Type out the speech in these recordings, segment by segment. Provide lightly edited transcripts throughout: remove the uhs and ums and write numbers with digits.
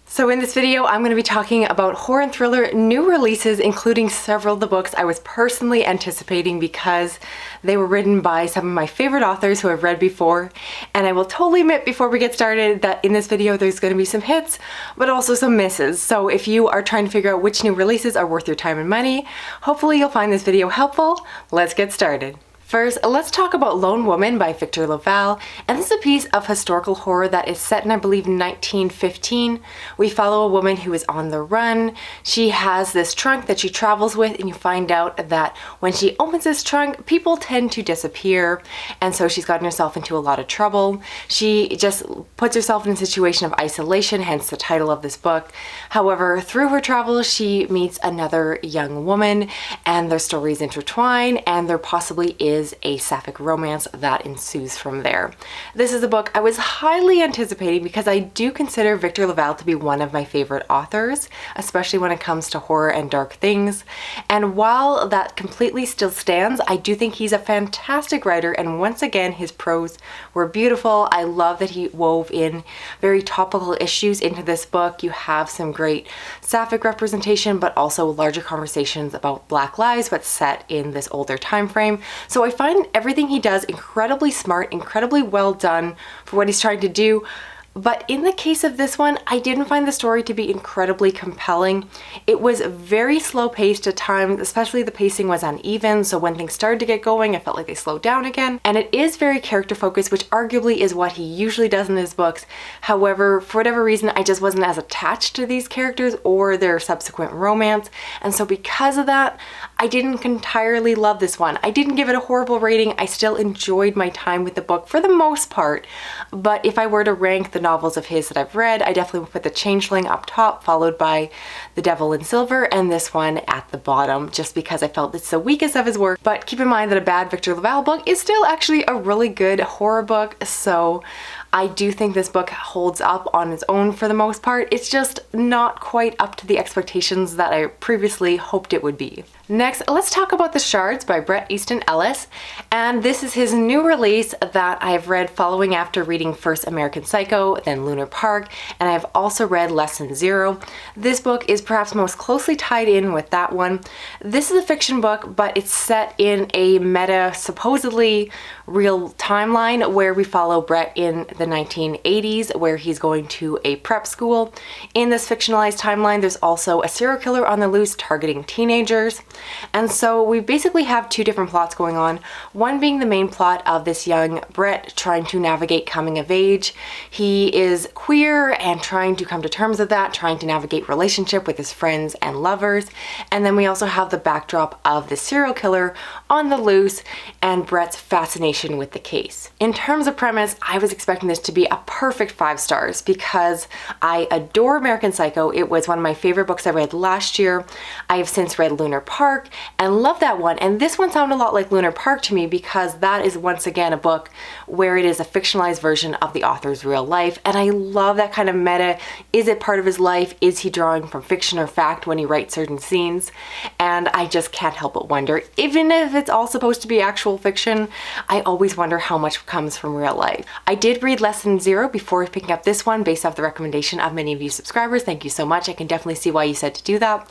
So in this video, I'm going to be talking about horror and thriller new releases, including several of the books I was personally anticipating because they were written by some of my favorite authors who I've read before. And I will totally admit before we get started that in this video there's going to be some hits, but also some misses. So if you are trying to figure out which new releases are worth your time and money, hopefully you'll find this video helpful. Let's get started. First, let's talk about Lone Woman by Victor LaValle, and this is a piece of historical horror that is set in, I believe, 1915. We follow a woman who is on the run. She has this trunk that she travels with, and you find out that when she opens this trunk, people tend to disappear, and so she's gotten herself into a lot of trouble. She just puts herself in a situation of isolation, hence the title of this book. However, through her travels, she meets another young woman, and their stories intertwine, and there possibly is a sapphic romance that ensues from there. This is a book I was highly anticipating because I do consider Victor LaValle to be one of my favorite authors, especially when it comes to horror and dark things. And while that completely still stands, I do think he's a fantastic writer, and once again his prose were beautiful. I love that he wove in very topical issues into this book. You have some great sapphic representation, but also larger conversations about Black lives, but set in this older time frame. So I find everything he does incredibly smart, incredibly well done for what he's trying to do. But in the case of this one, I didn't find the story to be incredibly compelling. It was very slow paced at times, especially the pacing was uneven, so when things started to get going, I felt like they slowed down again. And it is very character focused, which arguably is what he usually does in his books. However, for whatever reason, I just wasn't as attached to these characters or their subsequent romance. And so because of that, I didn't entirely love this one. I didn't give it a horrible rating. I still enjoyed my time with the book for the most part. But if I were to rank the novels of his that I've read, I definitely would put The Changeling up top, followed by The Devil in Silver, and this one at the bottom, just because I felt it's the weakest of his work. But keep in mind that a bad Victor LaValle book is still actually a really good horror book, so I do think this book holds up on its own for the most part. It's just not quite up to the expectations that I previously hoped it would be. Next, let's talk about The Shards by Bret, Easton, Ellis. And this is his new release that I've read following after reading first American Psycho, then Lunar Park, and I've also read Lesson Zero. This book is perhaps most closely tied in with that one. This is a fiction book, but it's set in a meta, supposedly real timeline where we follow Bret in the 1980s, where he's going to a prep school. In this fictionalized timeline, there's also a serial killer on the loose targeting teenagers. And so we basically have two different plots going on. One being the main plot of this young Bret trying to navigate coming of age. He is queer and trying to come to terms with that, trying to navigate relationship with his friends and lovers. And then we also have the backdrop of the serial killer on the loose and Bret's fascination with the case. In terms of premise, I was expecting this to be a perfect 5 stars because I adore American Psycho. It was one of my favorite books I read last year. I have since read Lunar Park and love that one, and this one sounded a lot like Lunar Park to me because that is once again a book where it is a fictionalized version of the author's real life, and I love that kind of meta. Is it part of his life? Is he drawing from fiction or fact when he writes certain scenes? And I just can't help but wonder, even if it's all supposed to be actual fiction, I always wonder how much comes from real life. I did read Lesson Zero before picking up this one based off the recommendation of many of you subscribers. Thank you so much. I can definitely see why you said to do that,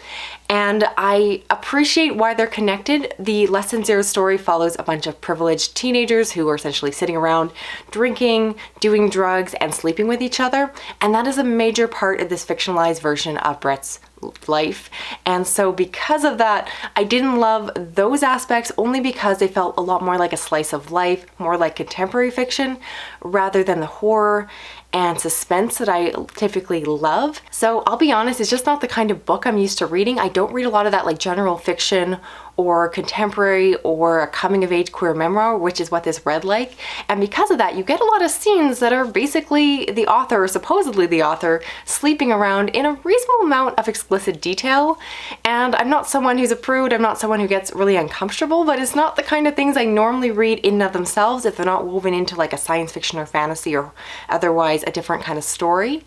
and I appreciate why they're connected. The Lesson Zero story follows a bunch of privileged teenagers who are essentially sitting around drinking, doing drugs, and sleeping with each other, and that is a major part of this fictionalized version of Bret's life. And so because of that, I didn't love those aspects only because they felt a lot more like a slice of life, more like contemporary fiction, rather than the horror and suspense that I typically love. So I'll be honest, it's just not the kind of book I'm used to reading. I don't read a lot of that like general fiction or contemporary or a coming of age queer memoir, which is what this read like. And because of that, you get a lot of scenes that are basically the author, or supposedly the author, sleeping around in a reasonable amount of explicit detail. And I'm not someone who's a prude, I'm not someone who gets really uncomfortable, but it's not the kind of things I normally read in and of themselves if they're not woven into like a science fiction or fantasy or otherwise a different kind of story.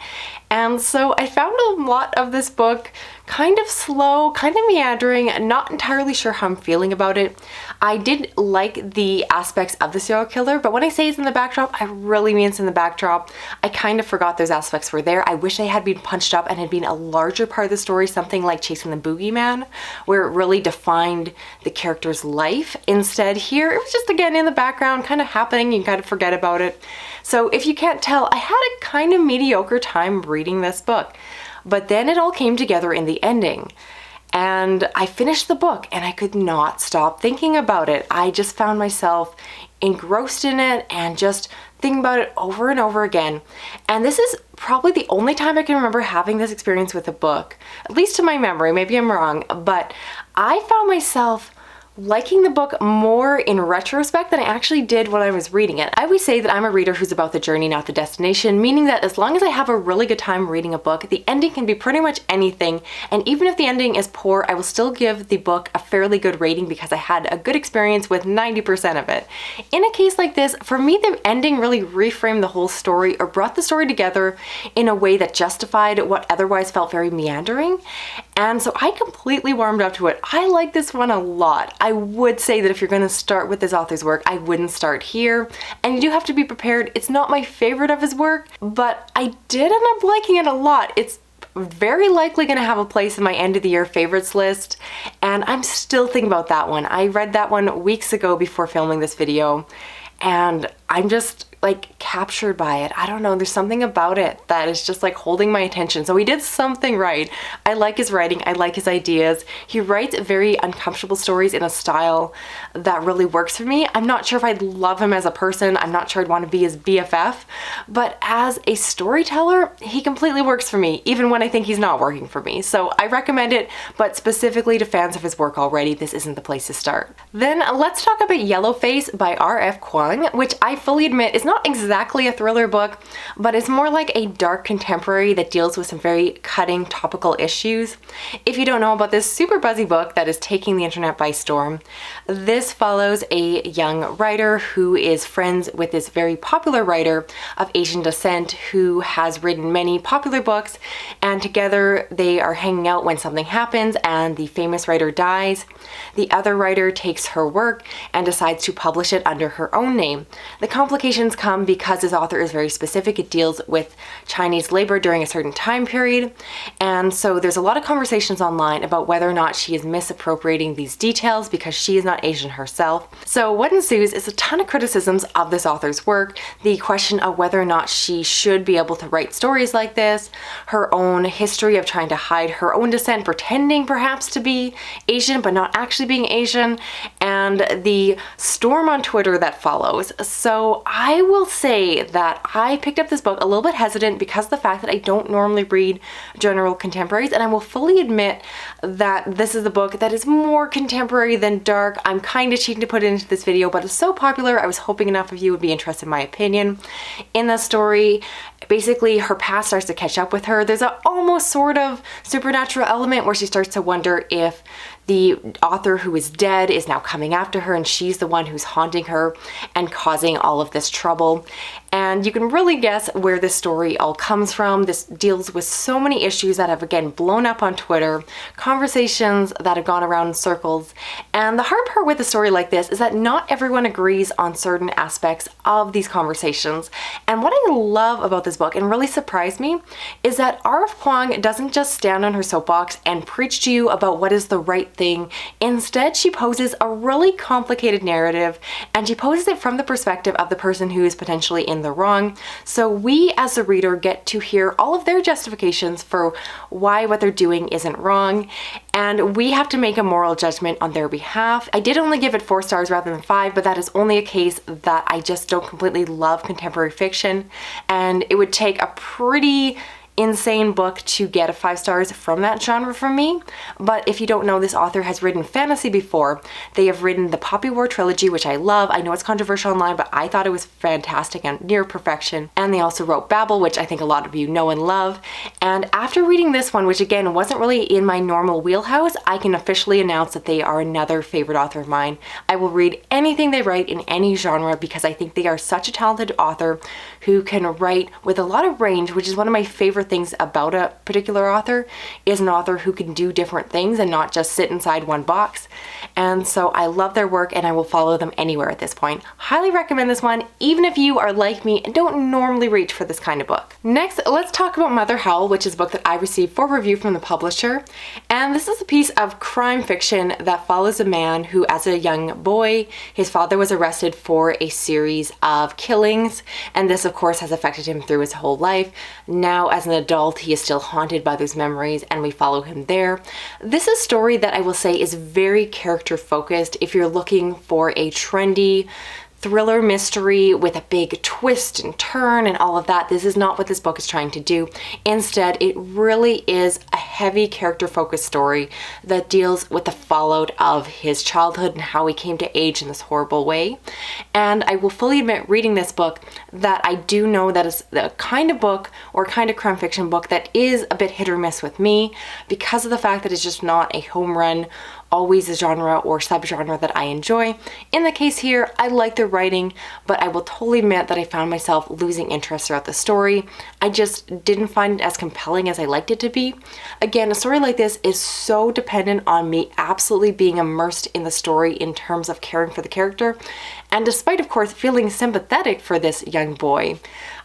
And so I found a lot of this book kind of slow, kind of meandering, not entirely sure how I'm feeling about it. I did like the aspects of the serial killer, but when I say it's in the backdrop, I really mean it's in the backdrop. I kind of forgot those aspects were there. I wish they had been punched up and had been a larger part of the story, something like Chasing the Boogeyman, where it really defined the character's life. Instead, here, it was just, again, in the background, kind of happening. You can kind of forget about it. So if you can't tell, I had a kind of mediocre time reading this book. But then it all came together in the ending. And I finished the book and I could not stop thinking about it. I just found myself engrossed in it and just thinking about it over and over again. And this is probably the only time I can remember having this experience with a book, at least to my memory. Maybe I'm wrong, but I found myself liking the book more in retrospect than I actually did when I was reading it. I always say that I'm a reader who's about the journey, not the destination, meaning that as long as I have a really good time reading a book, the ending can be pretty much anything, and even if the ending is poor, I will still give the book a fairly good rating because I had a good experience with 90% of it. In a case like this, for me, the ending really reframed the whole story or brought the story together in a way that justified what otherwise felt very meandering, and so I completely warmed up to it. I like this one a lot. I would say that if you're going to start with this author's work, I wouldn't start here. And you do have to be prepared. It's not my favorite of his work, but I did end up liking it a lot. It's very likely going to have a place in my end of the year favorites list. And I'm still thinking about that one. I read that one weeks ago before filming this video. And I'm just like captured by it. I don't know, there's something about it that is just like holding my attention. So he did something right. I like his writing, I like his ideas. He writes very uncomfortable stories in a style that really works for me. I'm not sure if I'd love him as a person. I'm not sure I'd want to be his BFF, but as a storyteller, he completely works for me, even when I think he's not working for me. So I recommend it, but specifically to fans of his work already, this isn't the place to start. Then let's talk about Yellowface by R.F.Kuang, which I fully admit is not exactly a thriller book, but it's more like a dark contemporary that deals with some very cutting topical issues. If you don't know about this super buzzy book that is taking the internet by storm, this follows a young writer who is friends with this very popular writer of Asian descent who has written many popular books, and together they are hanging out when something happens and the famous writer dies. The other writer takes her work and decides to publish it under her own name. The complications come because this author is very specific. It deals with Chinese labor during a certain time period, and so there's a lot of conversations online about whether or not she is misappropriating these details because she is not Asian herself. So what ensues is a ton of criticisms of this author's work, the question of whether or not she should be able to write stories like this, her own history of trying to hide her own descent, pretending perhaps to be Asian but not actually being Asian, and the storm on Twitter that follows. So I will say that I picked up this book a little bit hesitant because of the fact that I don't normally read general contemporaries, and I will fully admit that this is the book that is more contemporary than dark. I'm kind of cheating to put it into this video, but it's so popular, I was hoping enough of you would be interested in my opinion. In the story, basically her past starts to catch up with her. There's an almost sort of supernatural element where she starts to wonder if the author who is dead is now coming after her and she's the one who's haunting her and causing all of this trouble. And you can really guess where this story all comes from. This deals with so many issues that have, again, blown up on Twitter, conversations that have gone around in circles. And the hard part with a story like this is that not everyone agrees on certain aspects of these conversations. And what I love about this book, and really surprised me, is that R.F.Kuang doesn't just stand on her soapbox and preach to you about what is the right thing. Instead, she poses a really complicated narrative, and she poses it from the perspective of the person who is potentially in the wrong. So we as the reader get to hear all of their justifications for why what they're doing isn't wrong, and we have to make a moral judgment on their behalf. I did only give it 4 stars rather than 5, but that is only a case that I just don't completely love contemporary fiction, and it would take a pretty insane book to get a 5 stars from that genre from me. But if you don't know, this author has written fantasy before. They have written the Poppy War trilogy, which I love. I know it's controversial online, but I thought it was fantastic and near perfection. And they also wrote Babel, which I think a lot of you know and love. And after reading this one, which again wasn't really in my normal wheelhouse, I can officially announce that they are another favorite author of mine. I will read anything they write in any genre because I think they are such a talented author who can write with a lot of range, which is one of my favorite favorite things about a particular author is an author who can do different things and not just sit inside one box. And so I love their work and I will follow them anywhere at this point. Highly recommend this one, even if you are like me and don't normally reach for this kind of book. Next, let's talk about Mother Howl, which is a book that I received for review from the publisher. And this is a piece of crime fiction that follows a man who, as a young boy, his father was arrested for a series of killings. And this, of course, has affected him through his whole life. Now, as an adult, he is still haunted by those memories and we follow him there. This is a story that I will say is very character focused. If you're looking for a trendy thriller mystery with a big twist and turn and all of that, this is not what this book is trying to do. Instead, it really is a heavy character focused story that deals with the fallout of his childhood and how he came to age in this horrible way. And I will fully admit, reading this book, that I do know that it's the kind of book or kind of crime fiction book that is a bit hit or miss with me because of the fact that it's just not a home run, always a genre or subgenre that I enjoy. In the case here, I like the writing, but I will totally admit that I found myself losing interest throughout the story. I just didn't find it as compelling as I liked it to be. Again, a story like this is so dependent on me absolutely being immersed in the story in terms of caring for the character. And despite, of course, feeling sympathetic for this young boy,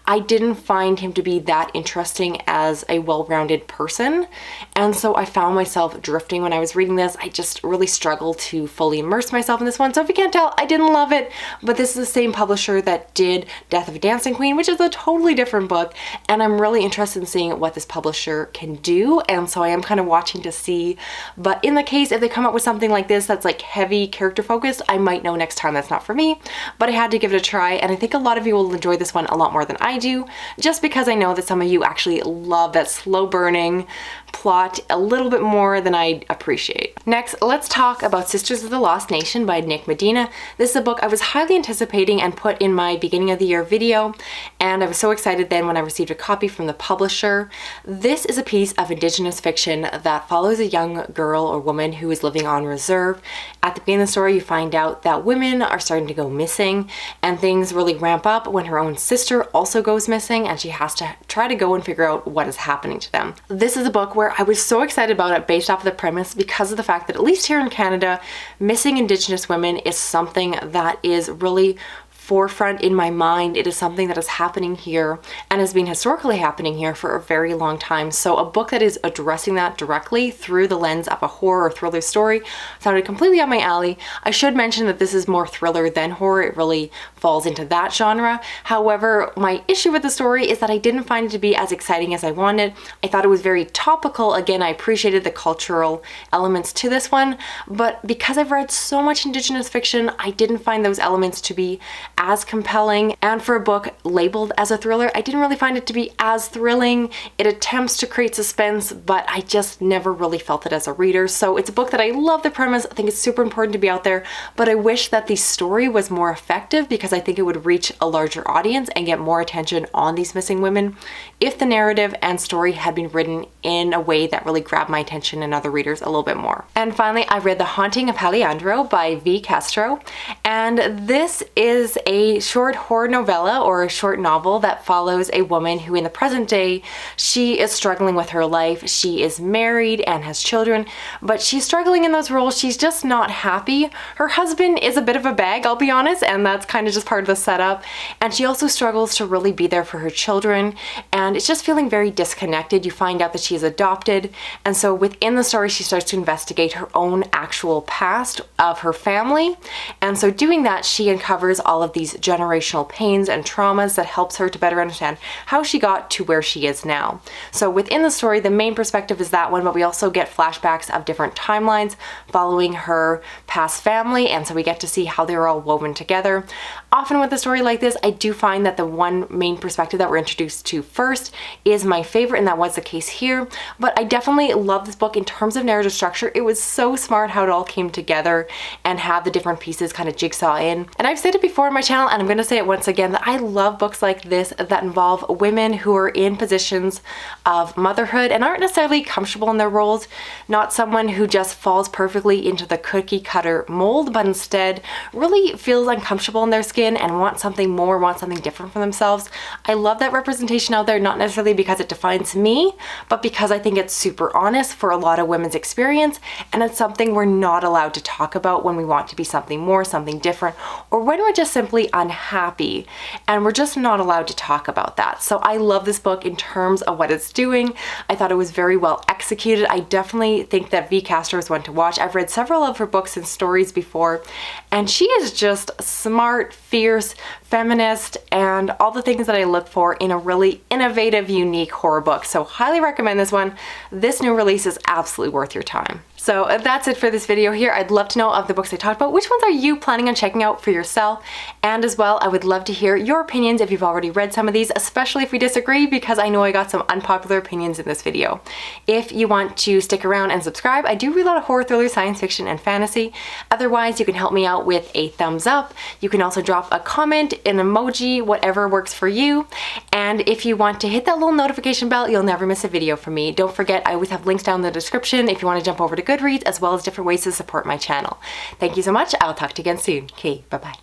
I didn't find him to be that interesting as a well-rounded person. And so I found myself drifting when I was reading this. I just really struggled to fully immerse myself in this one. So if you can't tell, I didn't love it, but this is the same publisher that did Death of a Dancing Queen, which is a totally different book. And I'm really interested in seeing what this publisher can do. And so I am kind of watching to see, but in the case, if they come up with something like this, that's like heavy character focused, I might know next time that's not for me, but I had to give it a try. And I think a lot of you will enjoy this one a lot more than I do, just because I know that some of you actually love that slow burning plot a little bit more than I appreciate. Next, let's talk about Sisters of the Lost Nation by Nick Medina. This is a book I was highly anticipating and put in my beginning of the year video, and I was so excited then when I received a copy from the publisher. This is a piece of Indigenous fiction that follows a young girl or woman who is living on reserve. At the beginning of the story, you find out that women are starting to go missing, and things really ramp up when her own sister also goes missing, and she has to try to go and figure out what is happening to them. This is a book where I was so excited about it based off of the premise because of the fact that, at least here in Canada, missing Indigenous women is something that is really forefront in my mind. It is something that is happening here and has been historically happening here for a very long time. So a book that is addressing that directly through the lens of a horror or thriller story sounded completely up my alley. I should mention that this is more thriller than horror. It really falls into that genre. However, my issue with the story is that I didn't find it to be as exciting as I wanted. I thought it was very topical. Again, I appreciated the cultural elements to this one, but because I've read so much Indigenous fiction, I didn't find those elements to be as compelling. And for a book labeled as a thriller, I didn't really find it to be as thrilling. It attempts to create suspense, but I just never really felt it as a reader. So it's a book that I love the premise. I think it's super important to be out there, but I wish that the story was more effective because I think it would reach a larger audience and get more attention on these missing women if the narrative and story had been written in a way that really grabbed my attention and other readers a little bit more. And finally, I read The Haunting of Alejandro by V. Castro, and this is a short horror novella or a short novel that follows a woman who in the present day, she is struggling with her life. She is married and has children, but she's struggling in those roles. She's just not happy. Her husband is a bit of a bag, I'll be honest, and that's kind of just part of the setup. And she also struggles to really be there for her children, and it's just feeling very disconnected. You find out that she is adopted, and so within the story, she starts to investigate her own actual past of her family. And so doing that, she uncovers all of these generational pains and traumas that helps her to better understand how she got to where she is now. So within the story, the main perspective is that one, but we also get flashbacks of different timelines following her past family, and so we get to see how they were all woven together. Often with a story like this, I do find that the one main perspective that we're introduced to first is my favorite, and that was the case here. But I definitely love this book in terms of narrative structure. It was so smart how it all came together and have the different pieces kind of jigsaw in. And I've said it before in my channel, and I'm going to say it once again, that I love books like this that involve women who are in positions of motherhood and aren't necessarily comfortable in their roles, not someone who just falls perfectly into the cookie cutter mold, but instead really feels uncomfortable in their skin and wants something more, wants something different for themselves. I love that representation out there, not necessarily because it defines me, but because I think it's super honest for a lot of women's experience, and it's something we're not allowed to talk about when we want to be something more, something different, or when we're just simply unhappy, and we're just not allowed to talk about that. So I love this book in terms of what it's doing. I thought it was very well executed. I definitely think that V. Castro is one to watch. I've read several of her books and stories before, and she is just smart, fierce, feminist, and all the things that I look for in a really innovative, unique horror book. So highly recommend this one. This new release is absolutely worth your time. So that's it for this video here. I'd love to know of the books I talked about, which ones are you planning on checking out for yourself? And as well, I would love to hear your opinions if you've already read some of these, especially if we disagree, because I know I got some unpopular opinions in this video. If you want to stick around and subscribe, I do read a lot of horror, thriller, science fiction, and fantasy. Otherwise, you can help me out with a thumbs up. You can also drop a comment, an emoji, whatever works for you. And if you want to hit that little notification bell, you'll never miss a video from me. Don't forget, I always have links down in the description if you want to jump over to Goodreads, as well as different ways to support my channel. Thank you so much. I'll talk to you again soon. Okay, bye-bye.